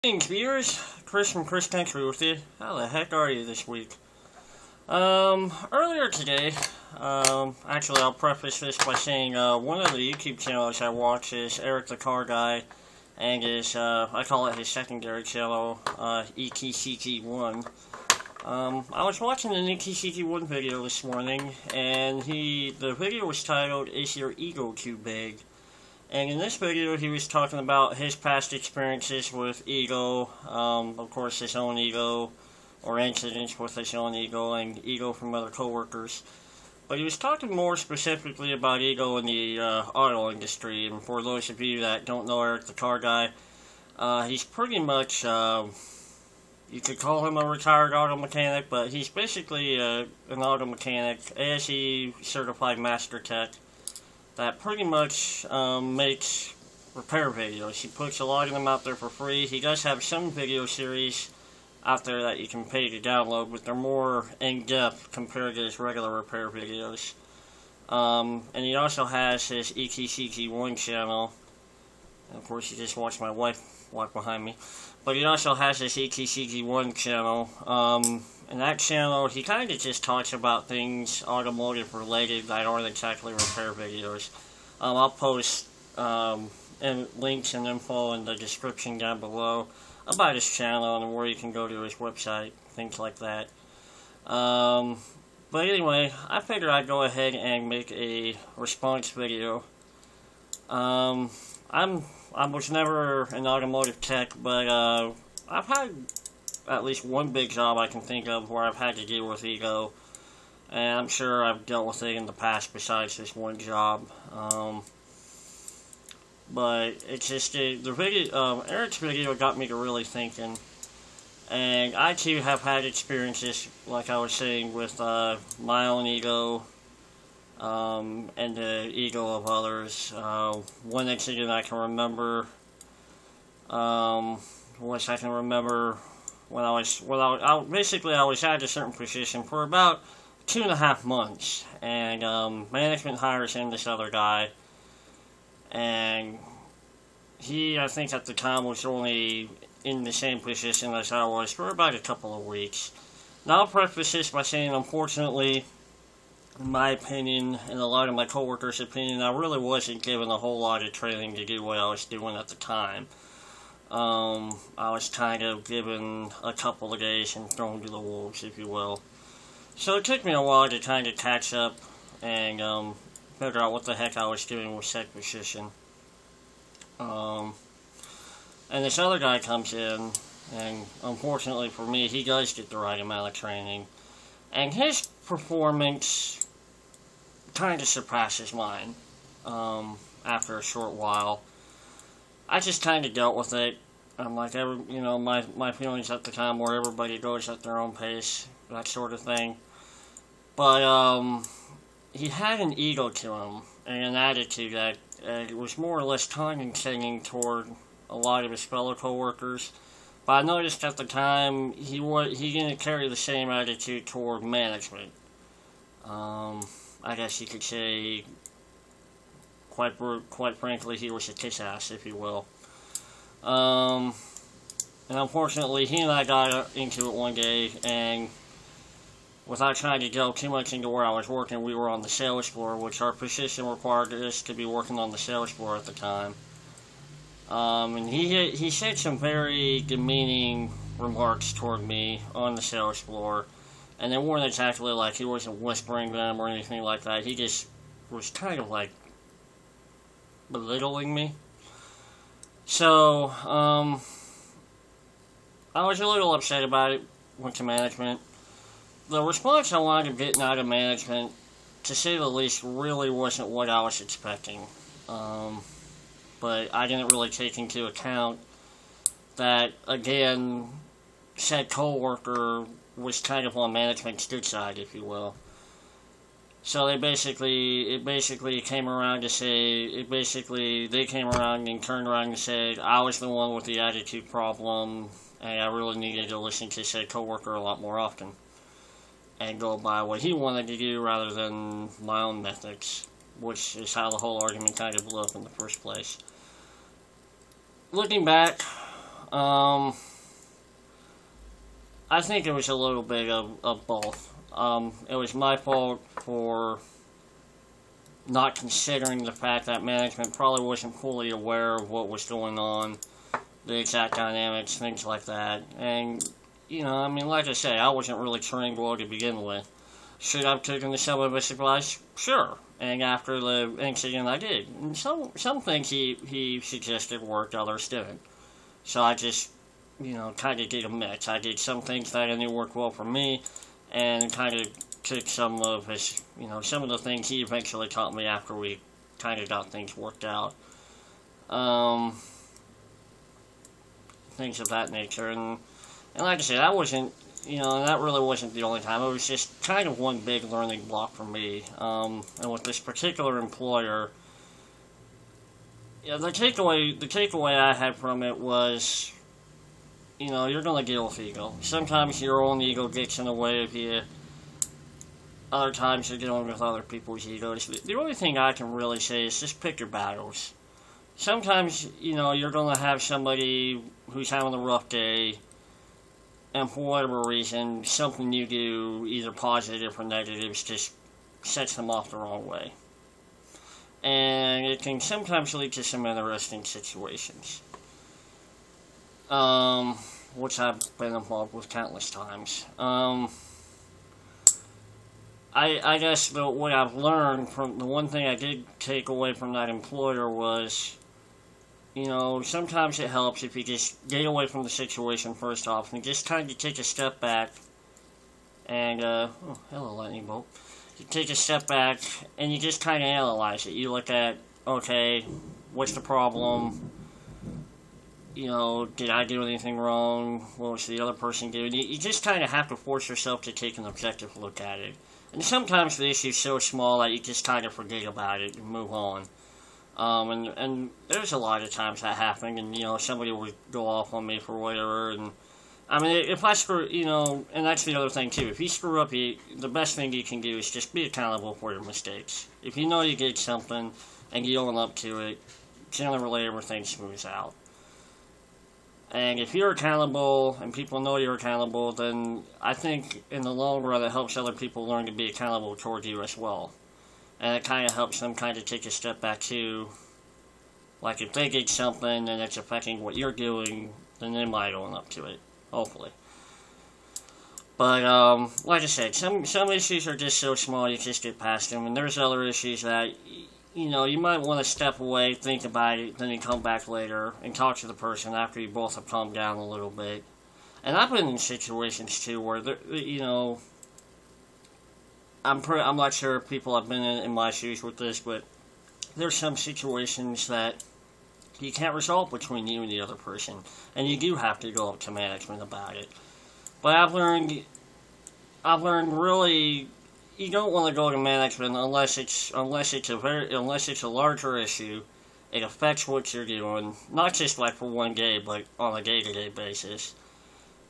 Greetings, viewers. Chris from ChrisCountry with you. How the heck are you this week? Earlier today, actually I'll preface this by saying, one of the YouTube channels I watch is Eric the Car Guy, and his, I call it his secondary channel, ETCG1. I was watching an ETCG1 video this morning, and the video was titled, "Is Your Ego Too Big?" And in this video, he was talking about his past experiences with ego, of course his own ego, or incidents with his own ego, and ego from other coworkers. But he was talking more specifically about ego in the auto industry, and for those of you that don't know Eric the Car Guy, he's pretty much, you could call him a retired auto mechanic, but he's basically an auto mechanic, ASE certified master tech, that pretty much makes repair videos. He puts a lot of them out there for free. He does have some video series out there that you can pay to download, but they're more in-depth compared to his regular repair videos. And he also has his ETCG1 channel. And of course, you just watched my wife walk behind me. But he also has his ETCG1 channel. In that channel, he kind of just talks about things automotive related that aren't exactly repair videos. I'll post links and info in the description down below about his channel and where you can go to his website, things like that. But anyway, I figured I'd go ahead and make a response video. I was never an automotive tech, but I've had at least one big job I can think of where I've had to deal with ego, and I'm sure I've dealt with it in the past besides this one job. But it's just the video, Eric's video got me to really thinking, and I too have had experiences, like I was saying, with my own ego and the ego of others. One incident I can remember was when I was at a certain position for about 2.5 months, and management hires in this other guy, and he, I think at the time, was only in the same position as I was for about a couple of weeks. Now I'll preface this by saying, unfortunately, in my opinion, and a lot of my coworkers' opinion, I really wasn't given a whole lot of training to do what I was doing at the time. I was kind of given a couple of days and thrown to the wolves, if you will. So it took me a while to kind of catch up and figure out what the heck I was doing with said position. And this other guy comes in, and unfortunately for me, he does get the right amount of training. And his performance kind of surpasses mine after a short while. I just kind of dealt with it. I'm like, my feelings at the time where everybody goes at their own pace, that sort of thing. But he had an ego to him and an attitude that was more or less condescending toward a lot of his fellow coworkers. But I noticed at the time he didn't carry the same attitude toward management. I guess you could say, quite frankly, he was a kiss-ass, if you will. And unfortunately, he and I got into it one day, and without trying to go too much into where I was working, we were on the sales floor, which our position required us to be working on the sales floor at the time. And he said some very demeaning remarks toward me on the sales floor, and they weren't exactly like he wasn't whispering them or anything like that. He just was kind of like belittling me. So, I was a little upset about it, went to management. The response I wanted to get out of management, to say the least, really wasn't what I was expecting. But I didn't really take into account that, again, said coworker was kind of on management's good side, if you will. So it basically came around to say, they came around and turned around and said I was the one with the attitude problem, and I really needed to listen to said coworker a lot more often, and go by what he wanted to do rather than my own methods, which is how the whole argument kind of blew up in the first place. Looking back, I think it was a little bit of both. It was my fault for not considering the fact that management probably wasn't fully aware of what was going on, the exact dynamics, things like that. And, you know, I mean, like I say, I wasn't really trained well to begin with. Should I have taken some of his advice? Sure. And after the incident, I did. And some things he suggested worked, others didn't. So I just, you know, kind of did a mix. I did some things that I knew worked well for me, and kind of took some of his, you know, some of the things he eventually taught me after we kind of got things worked out. Things of that nature. And like I said, I wasn't, you know, that really wasn't the only time. It was just kind of one big learning block for me. And with this particular employer, yeah, the takeaway I had from it was, you know, you're going to deal with ego. Sometimes your own ego gets in the way of you. Other times you're dealing with other people's egos. The only thing I can really say is just pick your battles. Sometimes, you know, you're going to have somebody who's having a rough day, and for whatever reason, something you do, either positive or negative, just sets them off the wrong way. And it can sometimes lead to some interesting situations, which I've been involved with countless times. I guess what I've learned from the one thing I did take away from that employer was, you know, sometimes it helps if you just get away from the situation first off and just kind of take a step back and, oh, hello, lightning bolt. You take a step back and you just kind of analyze it. You look at, okay, what's the problem? You know, did I do anything wrong? What was the other person doing? You just kind of have to force yourself to take an objective look at it. And sometimes the issue's so small that you just kind of forget about it and move on. And there's a lot of times that happened, and, you know, somebody would go off on me for whatever, and, I mean, if I screw, you know, and that's the other thing, too, if you screw up, the best thing you can do is just be accountable for your mistakes. If you know you did something, and you own up to it, generally everything smooths out. And if you're accountable, and people know you're accountable, then I think, in the long run, it helps other people learn to be accountable toward you as well. And it kind of helps them kind of take a step back too. Like if they did something and it's affecting what you're doing, then they might own up to it. Hopefully. But, like I said, some issues are just so small you just get past them. And there's other issues that, you know, you might want to step away, think about it, then you come back later and talk to the person after you both have calmed down a little bit. And I've been in situations too where, you know, I'm not sure if people have been in my shoes with this, but there's some situations that you can't resolve between you and the other person, and you do have to go up to management about it. But I've learned really, you don't want to go to management unless it's a larger issue. It affects what you're doing, not just like for one day, but on a day-to-day basis.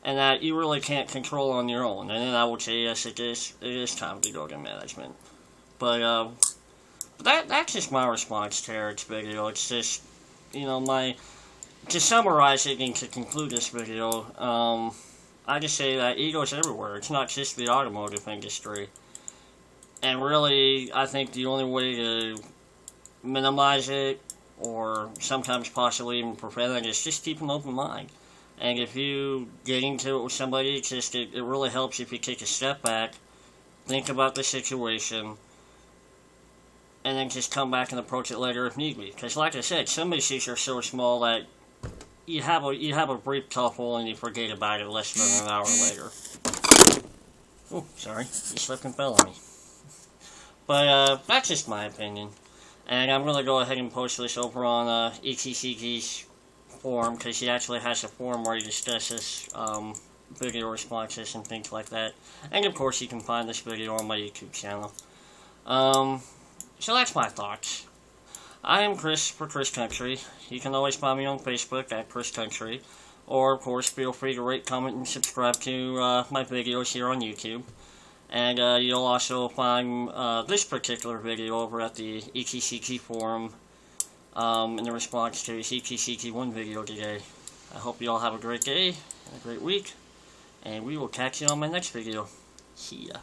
And that you really can't control on your own. And then I would say, yes, it is time to go to management. But that's just my response to Eric's video. It's just, you know, to summarize it and to conclude this video, I just say that ego's everywhere. It's not just the automotive industry. And really, I think the only way to minimize it, or sometimes possibly even prevent it, is just keep an open mind. And if you get into it with somebody, it really helps if you take a step back, think about the situation, and then just come back and approach it later if need be. Because like I said, some issues are so small that you have a brief tussle and you forget about it less than an hour later. Oh, sorry, you slipped and fell on me. But that's just my opinion. And I'm going to go ahead and post this over on ETCG's forum, because he actually has a forum where he discusses video responses and things like that. And of course you can find this video on my YouTube channel. So that's my thoughts. I am Chris for ChrisCountry. You can always find me on Facebook at ChrisCountry. Or of course feel free to rate, comment, and subscribe to my videos here on YouTube. And you'll also find this particular video over at the ETCG forum in the response to his ETCG1 video today. I hope you all have a great day, and a great week, and we will catch you on my next video. See ya.